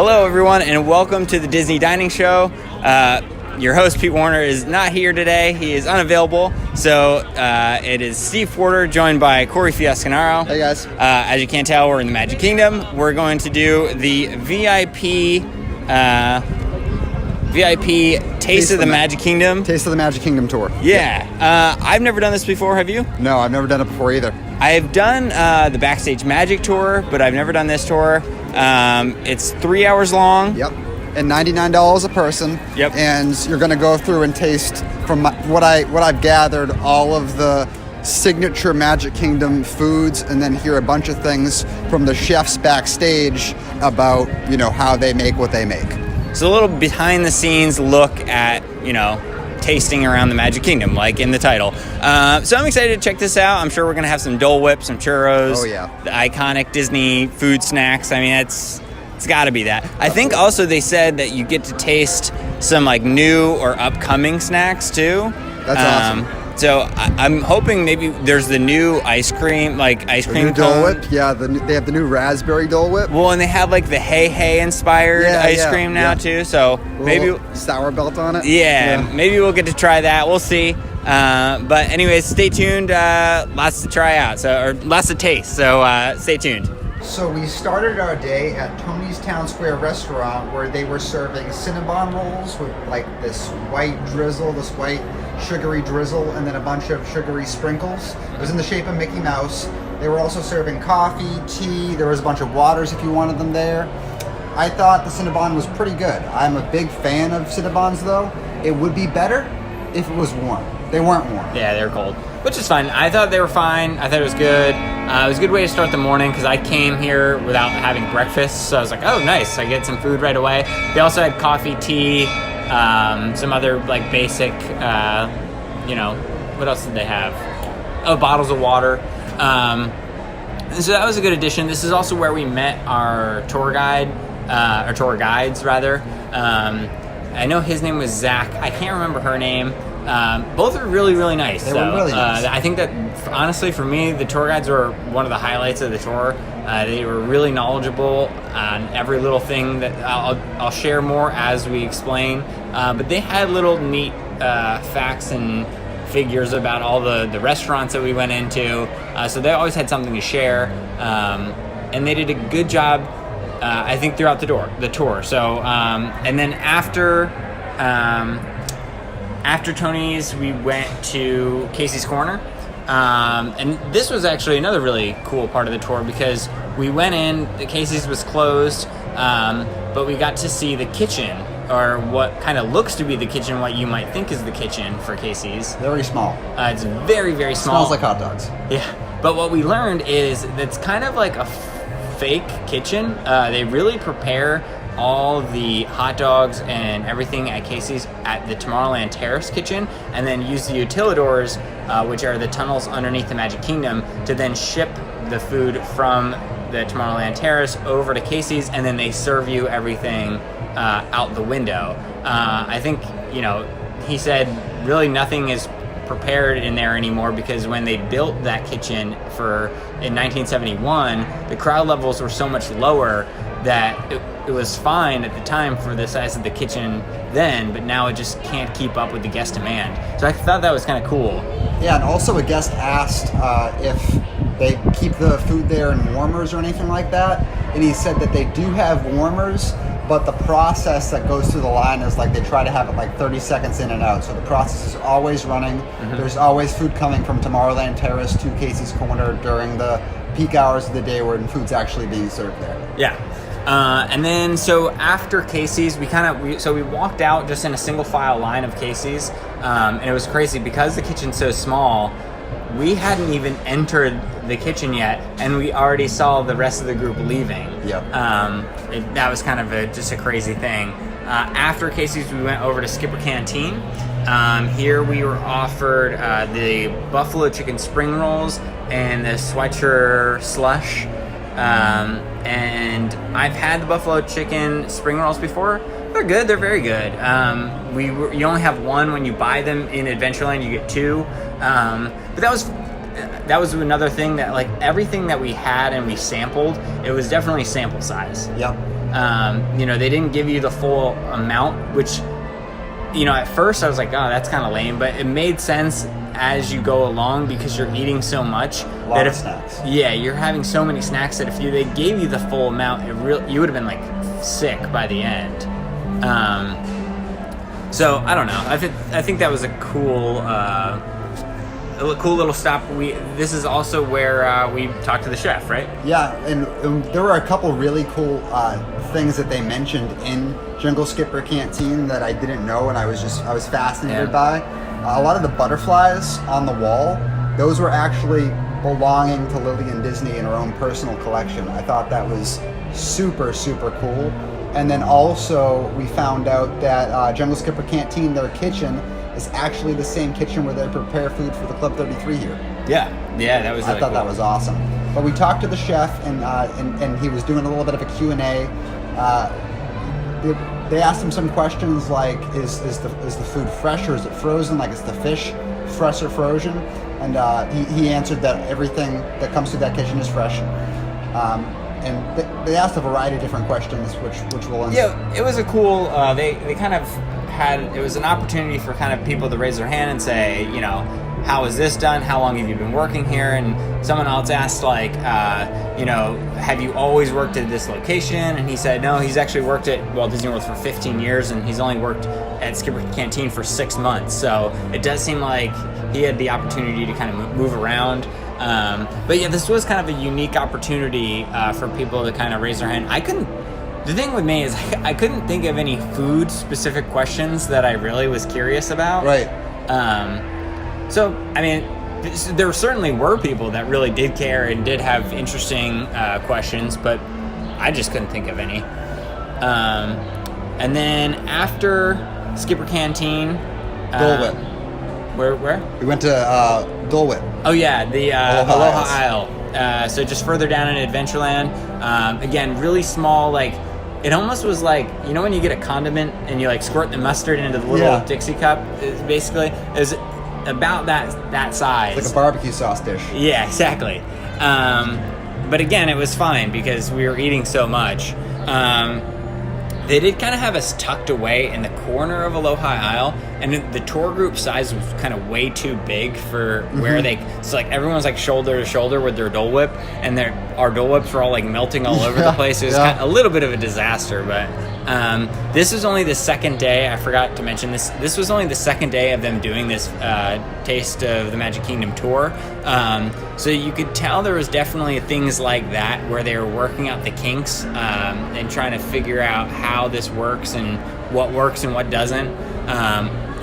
Hello, everyone, and welcome to the Disney Dining Show. Your host, Pete Warner, is not here today. He is unavailable. So it is Steve Porter, joined by Corey Fiasconoro. Hey, guys. As you can tell, we're in the Magic Kingdom. We're going to do the VIP Taste of the Magic Kingdom. Taste of the Magic Kingdom tour. Yeah. I've never done this before. Have you? No, I've never done it before either. I've done the Backstage Magic tour, but I've never done this tour. It's 3 hours long. Yep. And $99 a person. Yep. And you're going to go through and taste, from what I've gathered, all of the signature Magic Kingdom foods, and then hear a bunch of things from the chefs backstage about, how they make what they make. It's a little behind the scenes look at, tasting around the Magic Kingdom, like in the title. So I'm excited to check this out. I'm sure we're going to have some Dole Whip, some churros. Oh, yeah. The iconic Disney food snacks. I mean, it's got to be that. I think also they said that you get to taste some like new or upcoming snacks too. That's awesome. So I'm hoping maybe there's the new ice cream New Dole Whip. Yeah, they have the new raspberry Dole Whip. Well, and they have like the Hey inspired ice cream now too. So maybe sour belt on it. Yeah, maybe we'll get to try that. We'll see. But anyways, stay tuned. Lots to try out. Or lots to taste. So stay tuned. So we started our day at Tony's Town Square restaurant, where they were serving Cinnabon rolls with like this white drizzle, this white sugary drizzle, and then a bunch of sugary sprinkles. It was in the shape of Mickey Mouse. They were also serving coffee, tea. There was a bunch of waters if you wanted them there. I thought the Cinnabon was pretty good. I'm a big fan of Cinnabons, though. It would be better if it was warm. They weren't warm. Yeah, they were cold, which is fine. I thought they were fine. I thought it was good. It was a good way to start the morning because I came here without having breakfast, so I was like, oh, nice. I get some food right away. They also had coffee, tea, some other like basic, what else did they have? Oh, bottles of water. So that was a good addition. This is also where we met our tour guide, or tour guides rather. I know his name was Zach. I can't remember her name. Both are really, really nice. They were really nice. I think that, honestly, for me, the tour guides were one of the highlights of the tour. They were really knowledgeable on every little thing that I'll share more as we explain. But they had little neat facts and figures about all the restaurants that we went into. So they always had something to share. And they did a good job, I think, throughout the tour. So, and then after Tony's, we went to Casey's Corner. And this was actually another really cool part of the tour because we went in, the Casey's was closed, but we got to see the kitchen, or what kind of looks to be the kitchen, what you might think is the kitchen for Casey's. Very small. It's very, very small. Smells like hot dogs. Yeah. But what we learned is it's kind of like a fake kitchen. They really prepare all the hot dogs and everything at Casey's at the Tomorrowland Terrace kitchen, and then use the utilidors, which are the tunnels underneath the Magic Kingdom, to then ship the food from the Tomorrowland Terrace over to Casey's, and then they serve you everything out the window. I think, he said really nothing is prepared in there anymore because when they built that kitchen in 1971, the crowd levels were so much lower that it was fine at the time for the size of the kitchen then, but now it just can't keep up with the guest demand. So I thought that was kind of cool. Yeah, and also a guest asked if they keep the food there in warmers or anything like that, and he said that they do have warmers, but the process that goes through the line is like they try to have it like 30 seconds in and out. So the process is always running. Mm-hmm. There's always food coming from Tomorrowland Terrace to Casey's Corner during the peak hours of the day when food's actually being served there. Yeah. And then, so after Casey's, we walked out just in a single file line of Casey's, and it was crazy because the kitchen's so small. We hadn't even entered the kitchen yet, and we already saw the rest of the group leaving. Yep. That was kind of just a crazy thing. After Casey's, we went over to Skipper Canteen. Here we were offered the buffalo chicken spring rolls and the Schweitzer slush. And I've had the buffalo chicken spring rolls before. They're good. They're very good. You only have one when you buy them in Adventureland. You get two. But that was another thing that, like, everything that we had and we sampled, it was definitely sample size. Yep. They didn't give you the full amount, which, at first I was like, oh, that's kind of lame, but it made sense as you go along because you're eating so much. A lot of snacks. Yeah, you're having so many snacks that if they gave you the full amount, you would have been like sick by the end. So I don't know. I think that was a cool little stop. This is also where we talked to the chef, right? Yeah, and there were a couple really cool things that they mentioned in Jungle Skipper Canteen that I didn't know, and I was fascinated by. A lot of the butterflies on the wall, those were actually belonging to Lillian Disney in her own personal collection. I thought that was super, super cool. And then also we found out that Jungle Skipper Canteen, their kitchen, is actually the same kitchen where they prepare food for the Club 33 here. Yeah, that was. I thought that was awesome. But we talked to the chef, and he was doing a little bit of a Q&A. They asked him some questions like, is the food fresh or is it frozen? Like, is the fish fresh or frozen? And he answered that everything that comes through that kitchen is fresh. And they asked a variety of different questions, which will answer. Yeah, it was a cool. They kind of had. It was an opportunity for kind of people to raise their hand and say, how is this done? How long have you been working here? And someone else asked, like, have you always worked at this location? And he said, no, he's actually worked at Walt Disney World for 15 years, and he's only worked at Skipper Canteen for 6 months. So it does seem like he had the opportunity to kind of move around. But yeah, this was kind of a unique opportunity for people to kind of raise their hand. The thing with me is I couldn't think of any food-specific questions that I really was curious about. Right. So, I mean, there certainly were people that really did care and did have interesting questions, but I just couldn't think of any. And then after Skipper Canteen... Dole Whip. Where? We went to Dole Whip. Oh, yeah, the Aloha Isle. So just further down in Adventureland. Again, really small, like... It almost was like, when you get a condiment and you like squirt the mustard into the little Dixie cup, it was about that size. It's like a barbecue sauce dish. Yeah, exactly. But again, it was fine because we were eating so much. They did kind of have us tucked away in the corner of Aloha Isle, and the tour group size was kind of way too big for where so like everyone's like shoulder to shoulder with their Dole Whip, and our Dole Whips were all like melting all over the place. It was kind of a little bit of a disaster, but this was only the second day. I forgot to mention this. This was only the second day of them doing this Taste of the Magic Kingdom tour. So you could tell there was definitely things like that where they were working out the kinks and trying to figure out how this works and what doesn't.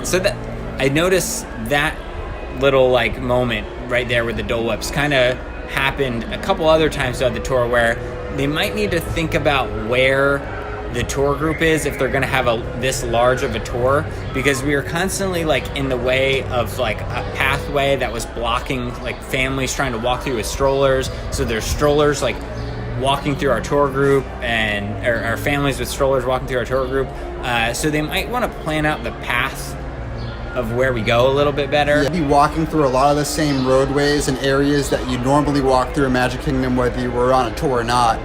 So that I noticed that little like moment right there with the Dole Whips kind of happened a couple other times throughout the tour where they might need to think about where the tour group is if they're going to have this large of a tour, because we were constantly like in the way of like a pathway that was blocking like families trying to walk through with strollers. So there's strollers like walking through our tour group and our families with strollers walking through our tour group. So they might want to plan out the path of where we go a little bit better. You'd be walking through a lot of the same roadways and areas that you normally walk through in Magic Kingdom, whether you were on a tour or not.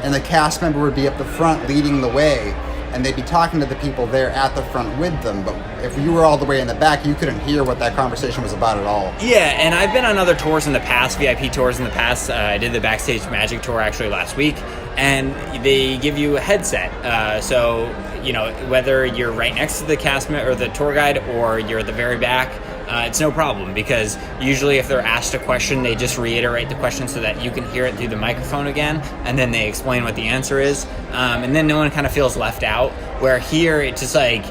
And the cast member would be up the front leading the way, and they'd be talking to the people there at the front with them. But if you were all the way in the back, you couldn't hear what that conversation was about at all. Yeah, and I've been on other tours in the past, VIP tours in the past. I did the Backstage Magic tour actually last week, and they give you a headset. So, whether you're right next to the cast member or the tour guide or you're at the very back, it's no problem, because usually if they're asked a question, they just reiterate the question so that you can hear it through the microphone again, and then they explain what the answer is, and then no one kind of feels left out. Where here, it's just like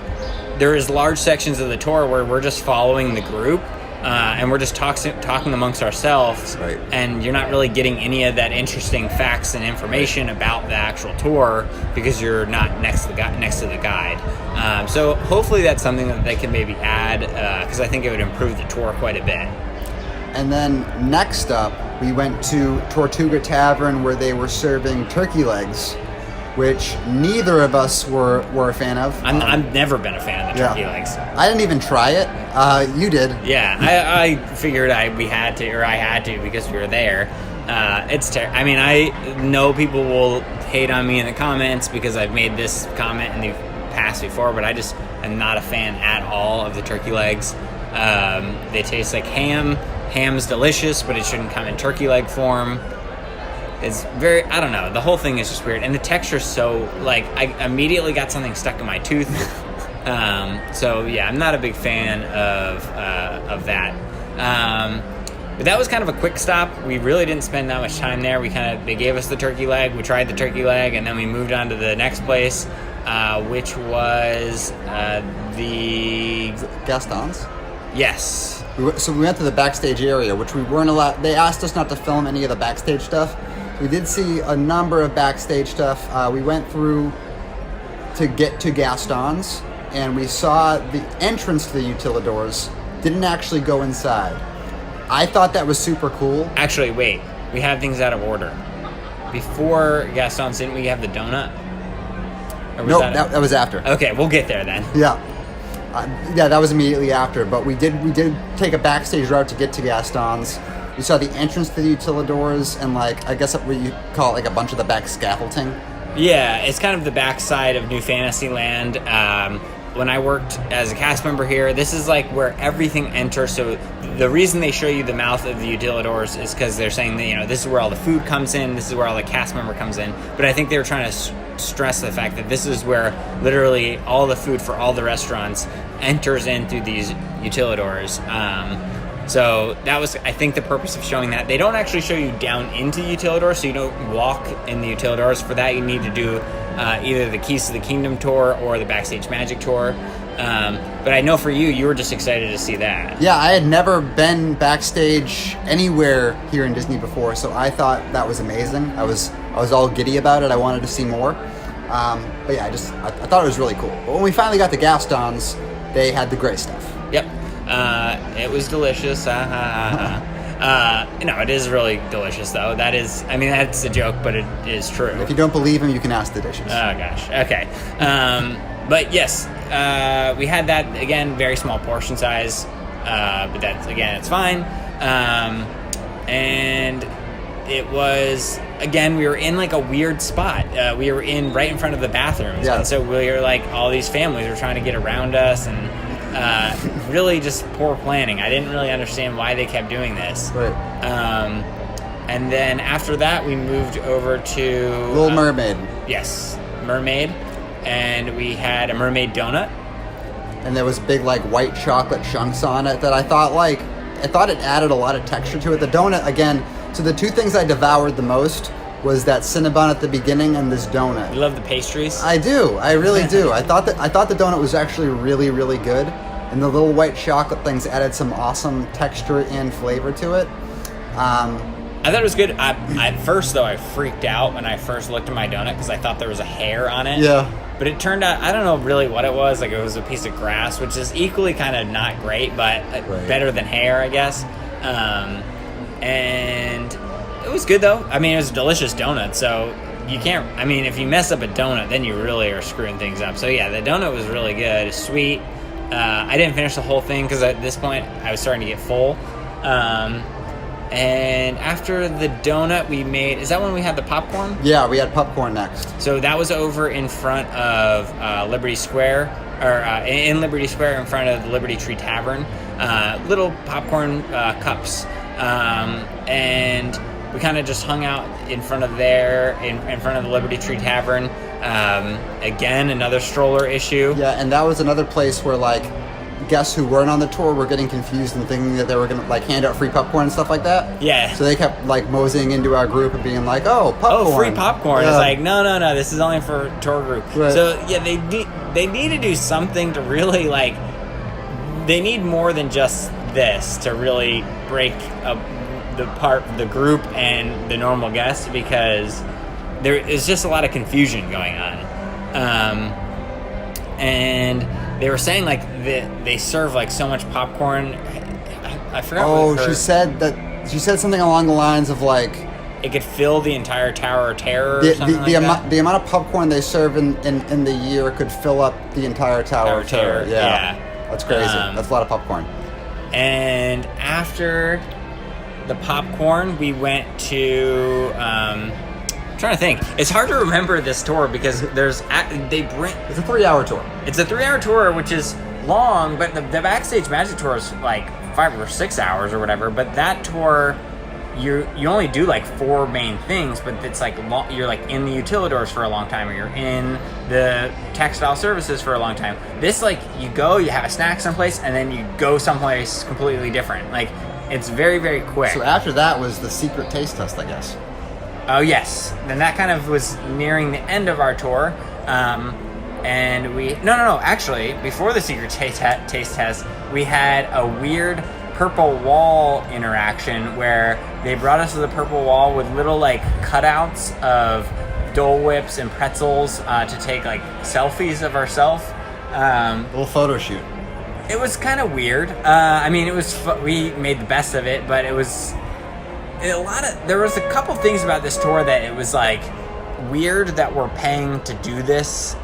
there is large sections of the tour where we're just following the group, and we're just talking amongst ourselves, right. And you're not really getting any of that interesting facts and information about the actual tour because you're not next to the guide. So hopefully that's something that they can maybe add, because I think it would improve the tour quite a bit. And then next up, we went to Tortuga Tavern where they were serving turkey legs, which neither of us were a fan of. I've never been a fan of the turkey legs. I didn't even try it. You did. Yeah, I figured I had to because we were there. I mean, I know people will hate on me in the comments because I've made this comment in the past before, but I just am not a fan at all of the turkey legs. They taste like ham. Ham's delicious, but it shouldn't come in turkey leg form. It's very, I don't know, the whole thing is just weird. And the texture's so, like, I immediately got something stuck in my tooth. So yeah, I'm not a big fan of that. But that was kind of a quick stop. We really didn't spend that much time there. They gave us the turkey leg. We tried the turkey leg, and then we moved on to the next place, which was the Gaston's. Yes. So we went to the backstage area, which we weren't allowed. They asked us not to film any of the backstage stuff. We did see a number of backstage stuff. We went through to get to Gaston's, and we saw the entrance to the utilidors. Didn't actually go inside. I thought that was super cool. Actually, wait. We have things out of order. Before Gaston's, didn't we have the donut? No, that was after. Okay, we'll get there then. Yeah. That was immediately after. But we did take a backstage route to get to Gaston's. We saw the entrance to the utilidors and, like, I guess what you call it, like a bunch of the back scaffolding. Yeah, it's kind of the backside of New Fantasyland. When I worked as a cast member here, this is like where everything enters. So the reason they show you the mouth of the utilidors is because they're saying that, you know, this is where all the food comes in, this is where all the cast member comes in. But I think they were trying to stress the fact that this is where literally all the food for all the restaurants enters in through these utilidors. So that was, I think, the purpose of showing that. They don't actually show you down into the utilidors, so you don't walk in the utilidors. For that, you need to do either the Keys to the Kingdom tour or the Backstage Magic tour. But I know for you were just excited to see that. Yeah, I had never been backstage anywhere here in Disney before, so I thought that was amazing. I was all giddy about it. I wanted to see more. But yeah, I thought it was really cool. But when we finally got to Gaston's, they had the gray stuff. Yep. It was delicious. No, it is really delicious, though. That is, I mean, that's a joke, but it is true. If you don't believe him, you can ask the dishes. Oh, gosh. Okay. But yes, we had that, again, very small portion size. But that's, again, it's fine. And it was, again, we were in like a weird spot. We were right in front of the bathrooms. Yeah. And so we were like, all these families were trying to get around us, and really just poor planning. I didn't really understand why they kept doing this. Right. And then after that, we moved over to Little Mermaid. Yes, Mermaid. And we had a mermaid donut. And there was big, like, white chocolate chunks on it that I thought it added a lot of texture to it. The donut, again, so the two things I devoured the most was that Cinnabon at the beginning and this donut. You love the pastries? I do. I really do. I thought the donut was actually really, really good. And the little white chocolate things added some awesome texture and flavor to it. I thought it was good. At first, though, I freaked out when I first looked at my donut because I thought there was a hair on it. Yeah. But it turned out, I don't know really what it was. Like, it was a piece of grass, which is equally kind of not great, but better than hair, I guess. And it was good, though. I mean, it was a delicious donut, so you can't... I mean, if you mess up a donut, then you really are screwing things up. So, yeah, the donut was really good. It's sweet. I didn't finish the whole thing because at this point, I was starting to get full. And after the donut, we made... Is that when we had the popcorn? Yeah, we had popcorn next. So that was over in front of Liberty Square, or in Liberty Square in front of the Liberty Tree Tavern. Little popcorn cups. And we kind of just hung out in front of there, in front of the Liberty Tree Tavern. Again, another stroller issue. Yeah, and that was another place where, like, guests who weren't on the tour were getting confused and thinking that they were going to, like, hand out free popcorn and stuff like that. Yeah. So they kept, like, moseying into our group and being like, oh, popcorn. Oh, free popcorn. Yeah. It's like, no, this is only for tour group. Right. So, yeah, they need to do something to really, like, they need more than just this to really break up the group and the normal guests, because there is just a lot of confusion going on. And they were saying, like, they serve, like, so much popcorn. I forgot. Oh, she said something along the lines of, like, it could fill the entire Tower of Terror or something like that. The amount of popcorn they serve in the year could fill up the entire Tower of Terror. Yeah. That's crazy. That's a lot of popcorn. And after the popcorn, we went to trying to think. It's hard to remember this tour because it's It's a 3-hour tour. It's a 3-hour tour, which is long, but the Backstage Magic tour is like 5 or 6 hours or whatever. But that tour, you only do like 4 main things, but it's like you're like in the utilidors for a long time, or you're in the textile services for a long time. This, like, you go, you have a snack someplace, and then you go someplace completely different. Like, it's very, very quick. So after that was the secret taste test, I guess. Oh, yes. Then that kind of was nearing the end of our tour. And we... No. Actually, before the secret taste test, we had a weird purple wall interaction where they brought us to the purple wall with little, like, cutouts of Dole Whips and pretzels to take, like, selfies of ourselves. Little photo shoot. It was kind of weird. I mean, it was... we made the best of it, but it was... there was a couple things about this tour that it was like weird that we're paying to do this.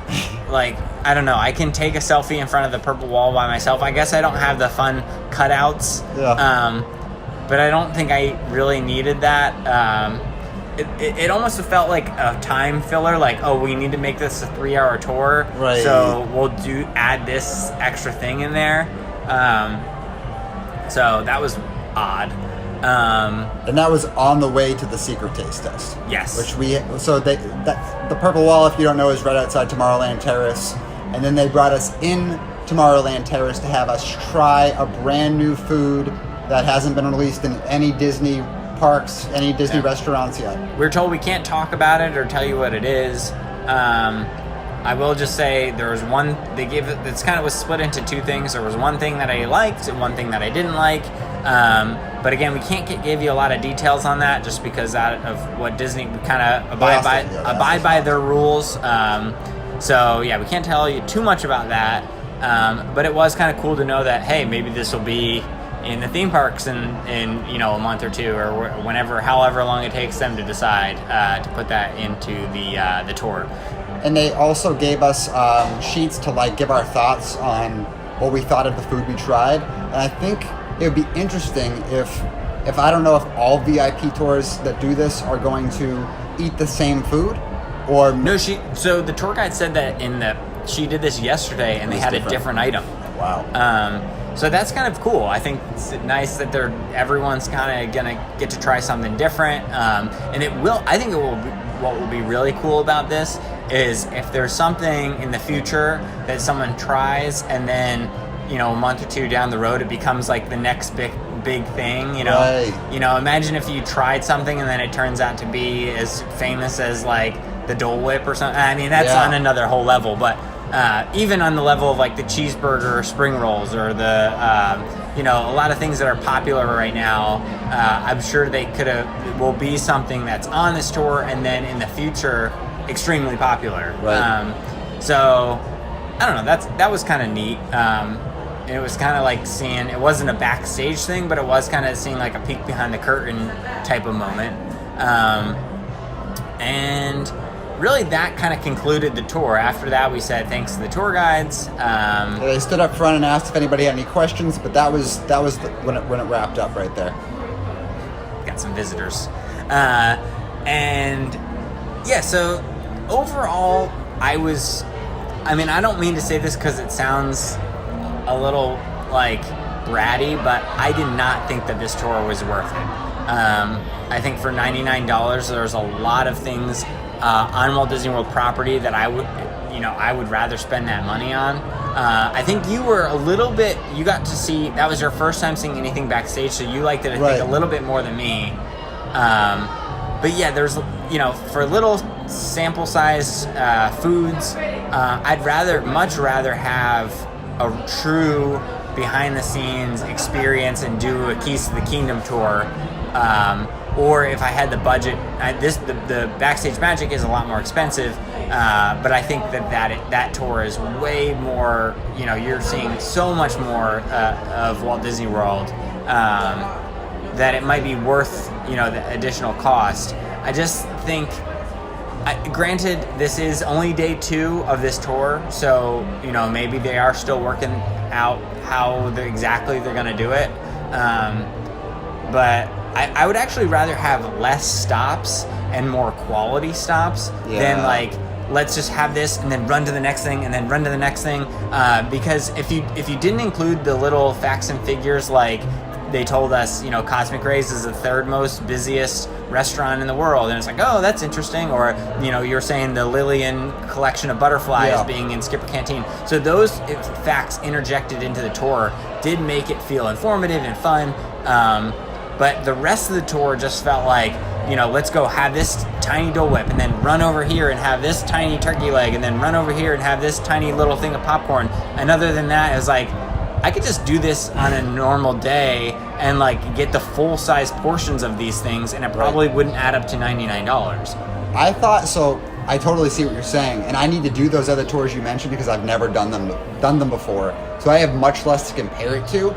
Like, I don't know, I can take a selfie in front of the purple wall by myself. I guess I don't have the fun cutouts. Yeah. But I don't think I really needed that. It almost felt like a time filler, like, oh, we need to make this a 3-hour tour, right? So we'll add this extra thing in there. So that was odd. And that was on the way to the secret taste test. Yes. The purple wall, if you don't know, is right outside Tomorrowland Terrace, and then they brought us in Tomorrowland Terrace to have us try a brand new food that hasn't been released in any Disney parks, any Disney restaurants yet. We're told we can't talk about it or tell you what it is. I will just say there was one, it's kind of was split into 2 things. There was one thing that I liked and one thing that I didn't like. But again, we can't give you a lot of details on that just because out of what Disney kind of abide by their rules. So yeah, we can't tell you too much about that. But it was kind of cool to know that, hey, maybe this will be in the theme parks in a month or 2 or however long it takes them to decide to put that into the tour. And they also gave us sheets to, like, give our thoughts on what we thought of the food we tried. And I think it would be interesting if I don't know if all VIP tours that do this are going to eat the same food, or no. So the tour guide said that she did this yesterday and they had a different item. Wow. So that's kind of cool. I think it's nice that everyone's kind of gonna get to try something different. And what will be really cool about this is if there's something in the future that someone tries and then, a month or 2 down the road, it becomes like the next big thing, Right. Imagine if you tried something and then it turns out to be as famous as like the Dole Whip or something. I mean, that's on another whole level, but even on the level of like the cheeseburger or spring rolls or the, a lot of things that are popular right now, I'm sure will be something that's on this tour and then in the future extremely popular. Right. So I don't know, that was kind of neat. It was kind of like seeing, it wasn't a backstage thing, but it was kind of seeing like a peek behind the curtain type of moment. And really that kind of concluded the tour. After that, we said thanks to the tour guides. They stood up front and asked if anybody had any questions, but that was when it wrapped up right there. Got some visitors. And yeah, so overall, I don't mean to say this because it sounds a little like bratty, but I did not think that this tour was worth it. I think for $99, there's a lot of things on Walt Disney World property that I would rather spend that money on. I think you were you got to see, that was your first time seeing anything backstage, so you liked it, I think, a little bit more than me. But yeah, there's, for little sample size foods, I'd much rather have a true behind the scenes experience and do a Keys to the Kingdom tour. Or if I had the budget, the Backstage Magic is a lot more expensive, but I think that tour is way more, you're seeing so much more of Walt Disney World, that it might be worth, the additional cost. I just think, granted, this is only day 2 of this tour, so, maybe they are still working out how exactly they're going to do it. But I would actually rather have less stops and more quality stops than like, let's just have this and then run to the next thing and then run to the next thing. Because if you didn't include the little facts and figures, like they told us, you know, Cosmic Rays is the third most busiest restaurant in the world, and it's like, oh, that's interesting. Or, you know, you're saying the Lillian collection of butterflies being in Skipper Canteen. So those facts interjected into the tour did make it feel informative and fun. But the rest of the tour just felt like, you know, let's go have this tiny Dole Whip and then run over here and have this tiny turkey leg and then run over here and have this tiny little thing of popcorn. And other than that, it was like, I could just do this on a normal day and like get the full-size portions of these things, and it probably wouldn't add up to $99. I thought so. I totally see what you're saying, and I need to do those other tours you mentioned because I've never done them before. So I have much less to compare it to.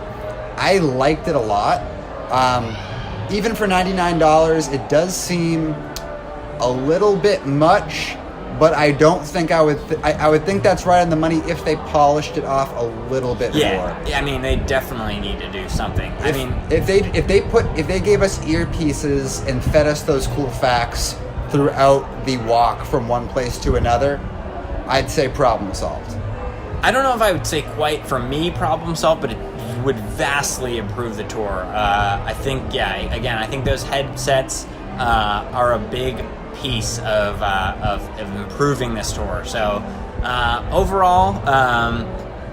I liked it a lot. Even for $99, it does seem a little bit much, but I don't think I would think that's right on the money if they polished it off a little bit more. Yeah, I mean, they definitely need to do something. If they gave us earpieces and fed us those cool facts throughout the walk from one place to another, I'd say problem solved. I don't know if I would say quite for me problem solved, but it would vastly improve the tour. I think, again, I think those headsets are a big piece of improving this tour. So overall,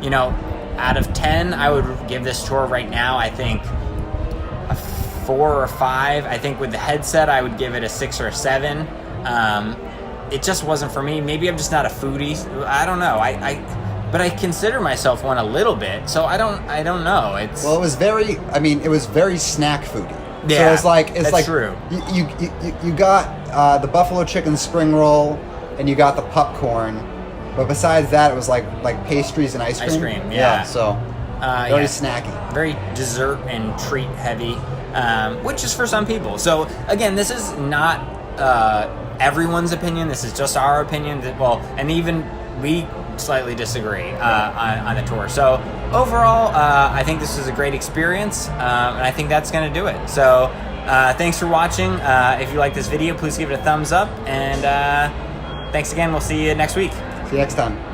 you know, out of 10, I would give this tour right now, I think, a 4 or 5. I think with the headset, I would give it a 6 or a 7. It just wasn't for me. Maybe I'm just not a foodie. I don't know. But I consider myself one a little bit, so I don't know. It was very snack foodie. Yeah, so it's like true. You got the buffalo chicken spring roll, and you got the popcorn, but besides that, it was like pastries and ice cream. Ice cream, yeah. So very snacky, very dessert and treat heavy, which is for some people. So again, this is not everyone's opinion. This is just our opinion. And even we slightly disagree on the tour. So overall, I think this was a great experience, and I think that's going to do it. So thanks for watching. If you like this video, please give it a thumbs up, and thanks again. We'll see you next week. See you next time.